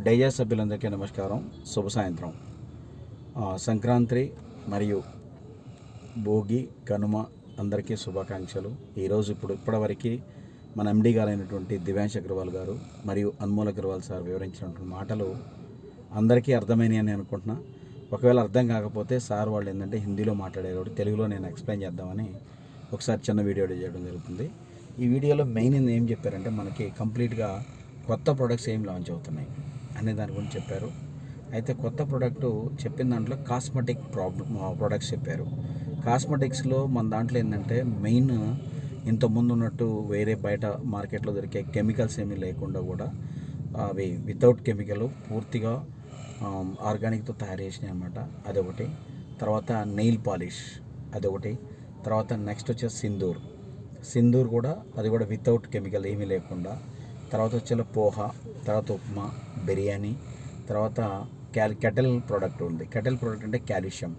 డైజా సభ్యులందరికీ నమస్కారం. శుభ సాయంత్రం. సంక్రాంతి మరియు భోగి కనుమ అందరికీ శుభాకాంక్షలు. ఈరోజు ఇప్పటివరకు మన ఎండి గారైనటువంటి దివ్యాంశ్ అగ్రవాల్ గారు మరియు అన్మోల్ అగ్రవాల్ సార్ వివరించినటువంటి మాటలు అందరికీ అర్థమైనవి అని అనుకుంటున్నా. ఒకవేళ అర్థం కాకపోతే సార్ వాళ్ళు ఏంటంటే హిందీలో మాట్లాడేవాడు, తెలుగులో నేను ఎక్స్ప్లెయిన్ చేద్దామని ఒకసారి చిన్న వీడియో చేయడం జరుగుతుంది. ఈ వీడియోలో మెయిన్ ఏం చెప్పారంటే మనకి కంప్లీట్గా కొత్త ప్రొడక్ట్స్ ఏం లాంచ్ అవుతున్నాయి అనే దాని గురించి చెప్పారు. అయితే కొత్త ప్రోడక్ట్ చెప్పిన దాంట్లో కాస్మెటిక్ ప్రొడక్ట్స్ చెప్పారు. కాస్మెటిక్స్లో మన దాంట్లో ఏంటంటే మెయిన్ ఇంతకుముందు ఉన్నట్టు వేరే బయట మార్కెట్లో దొరికే కెమికల్స్ ఏమీ లేకుండా కూడా అవి వితౌట్ కెమికల్ పూర్తిగా ఆర్గానిక్తో తయారు చేసినాయి అన్నమాట. అదొకటి. తర్వాత నెయిల్ పాలిష్ అదొకటి. తర్వాత నెక్స్ట్ వచ్చేసి సింధూర్ కూడా అది కూడా వితౌట్ కెమికల్ ఏమీ లేకుండా. తర్వాత వచ్చే పోహా, తర్వాత ఉప్మా, బిర్యానీ, తర్వాత కెటిల్ ప్రోడక్ట్ ఉంది. కెటిల్ ప్రోడక్ట్ అంటే కాల్షియం.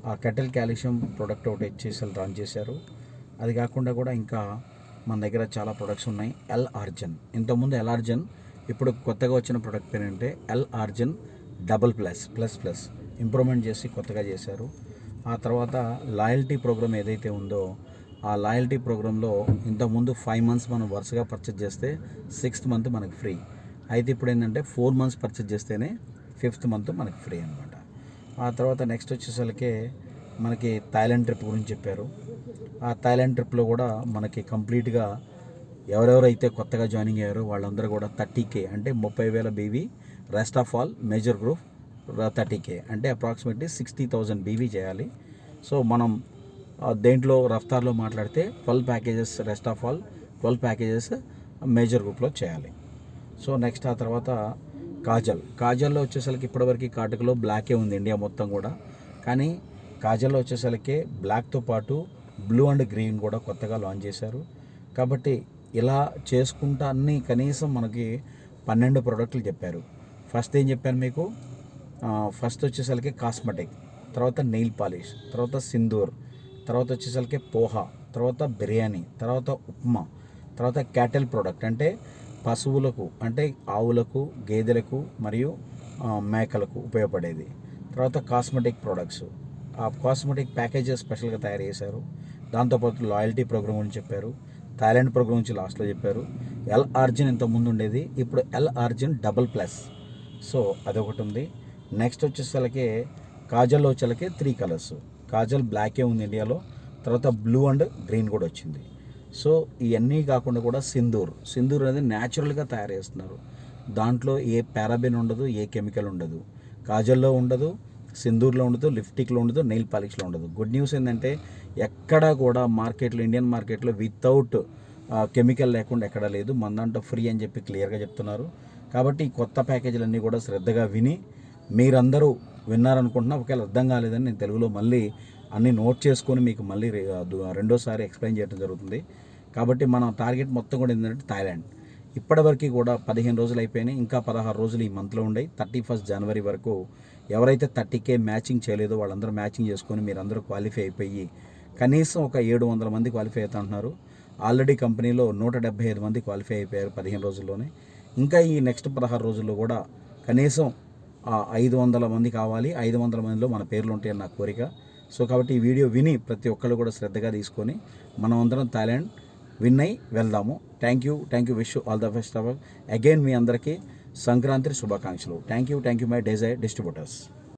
ఆ కాల్షియం ప్రోడక్ట్ ఒకటి వచ్చేసి లాంచ్ చేశారు. అది కాకుండా కూడా ఇంకా మన దగ్గర చాలా ప్రొడక్ట్స్ ఉన్నాయి. ఎల్ ఆర్జన్, ఇంతకుముందు ఎల్ ఆర్జన్, ఇప్పుడు కొత్తగా వచ్చిన ప్రోడక్ట్ పేరు అంటే ఎల్ ఆర్జన్ ++++ ఇంప్రూవ్మెంట్ చేసి కొత్తగా చేశారు. ఆ తర్వాత లాయల్టీ ప్రోగ్రామ్ ఏదైతే ఉందో ఆ లాయల్టీ ప్రోగ్రాంలో ఇంతకుముందు 5 months మనం వరుసగా పర్చేజ్ చేస్తే 6th month మనకు ఫ్రీ. అయితే ఇప్పుడు ఏంటంటే 4 months పర్చేజ్ చేస్తేనే 5th month మనకు ఫ్రీ అనమాట. ఆ తర్వాత నెక్స్ట్ వచ్చేసరికి మనకి థాయిలాండ్ ట్రిప్ గురించి చెప్పారు. ఆ థాయిలాండ్ ట్రిప్లో కూడా మనకి కంప్లీట్గా ఎవరెవరైతే కొత్తగా జాయినింగ్ అయ్యారో వాళ్ళందరూ కూడా 30K అంటే 30,000 BV, rest of all major group 30K అంటే అప్రాక్సిమేట్లీ 60,000 BV చేయాలి. సో మనం దేంట్లో రఫ్తార్లో మాట్లాడితే 12 packages rest of all 12 packages major గ్రూప్లో చేయాలి. సో నెక్స్ట్ ఆ తర్వాత కాజల్లో వచ్చేసరికి ఇప్పటివరకు కాటుకలో బ్లాకే ఉంది ఇండియా మొత్తం కూడా. కానీ కాజల్లో వచ్చేసరికి బ్లాక్తో పాటు బ్లూ అండ్ గ్రీన్ కూడా కొత్తగా లాంచ్ చేశారు. కాబట్టి ఇలా చేసుకుంటా అన్నీ కనీసం మనకి 12 ప్రోడక్ట్లు చెప్పారు. ఫస్ట్ ఏం చెప్పాను మీకు, ఫస్ట్ వచ్చేసరికి కాస్మెటిక్, తర్వాత నెయిల్ పాలిష్, తర్వాత సింధూర్, తర్వాత వచ్చేసరికి పోహా, తర్వాత బిర్యానీ, తర్వాత ఉప్మా, తర్వాత క్యాటిల్ ప్రోడక్ట్ అంటే పశువులకు అంటే ఆవులకు, గేదెలకు మరియు మేకలకు ఉపయోగపడేది. తర్వాత కాస్మెటిక్ ప్రోడక్ట్స్, ఆ కాస్మెటిక్ ప్యాకేజెస్ స్పెషల్గా తయారు చేశారు. దాంతోపాటు లాయల్టీ ప్రోగ్రామ్ గురించి చెప్పారు. థాయిలాండ్ ప్రోగ్రామ్ గురించి లాస్ట్లో చెప్పారు. ఎల్ ఆర్జిన్ ఇంత ముందు ఉండేది, ఇప్పుడు ఎల్ ఆర్జిన్ ++. సో అదొకటి ఉంది. నెక్స్ట్ వచ్చేసరికి కాజల్లో వచ్చేసరికి 3 కలర్స్. కాజల్ బ్లాకే ఉంది ఇండియాలో, తర్వాత బ్లూ అండ్ గ్రీన్ కూడా వచ్చింది. సో ఇవన్నీ కాకుండా కూడా సింధూర్ అనేది న్యాచురల్గా తయారు చేస్తున్నారు. దాంట్లో ఏ పారాబెన్ ఉండదు, ఏ కెమికల్ ఉండదు. కాజల్లో ఉండదు, సింధూర్లో ఉండదు, లిప్స్టిక్లో ఉండదు, నెయిల్ పాలిష్లో ఉండదు. గుడ్ న్యూస్ ఏంటంటే ఎక్కడా కూడా మార్కెట్లో, ఇండియన్ మార్కెట్లో వితౌట్ కెమికల్ లేకుండా ఎక్కడా లేదు. మన దాంట్లో ఫ్రీ అని చెప్పి క్లియర్గా చెప్తున్నారు. కాబట్టి ఈ కొత్త ప్యాకేజీలన్నీ కూడా శ్రద్ధగా విని మీరందరూ విన్నారనుకుంటున్నా. ఒకవేళ అర్థం కాలేదని నేను తెలుగులో మళ్ళీ అన్నీ నోట్ చేసుకొని మీకు మళ్ళీ రెండోసారి ఎక్స్ప్లెయిన్ చేయడం జరుగుతుంది. కాబట్టి మన టార్గెట్ మొత్తం కూడా ఏంటంటే థాయిలాండ్. ఇప్పటివరకు కూడా 15 రోజులు అయిపోయినాయి, ఇంకా 16 రోజులు ఈ మంత్లో ఉన్నాయి. 31st January వరకు ఎవరైతే 30K మ్యాచింగ్ చేయలేదో వాళ్ళందరూ మ్యాచింగ్ చేసుకొని మీరందరూ క్వాలిఫై అయిపోయి కనీసం ఒక 700 మంది క్వాలిఫై అవుతుంటున్నారు. ఆల్రెడీ కంపెనీలో 175 మంది క్వాలిఫై అయిపోయారు 15 రోజుల్లోనే. ఇంకా ఈ నెక్స్ట్ 16 రోజుల్లో కూడా కనీసం 500 మంది కావాలి. 500 మందిలో మన పేర్లు ఉంటాయని నా కోరిక. సో కాబట్టి ఈ వీడియో విని ప్రతి ఒక్కళ్ళు కూడా శ్రద్ధగా తీసుకొని మనం అందరం థాయిలాండ్ విన్ అయి వెళ్దాము. Thank you. Wish all the best. Again మీ అందరికీ సంక్రాంతి శుభాకాంక్షలు. థ్యాంక్ యూ మై డైజా డిస్ట్రిబ్యూటర్స్.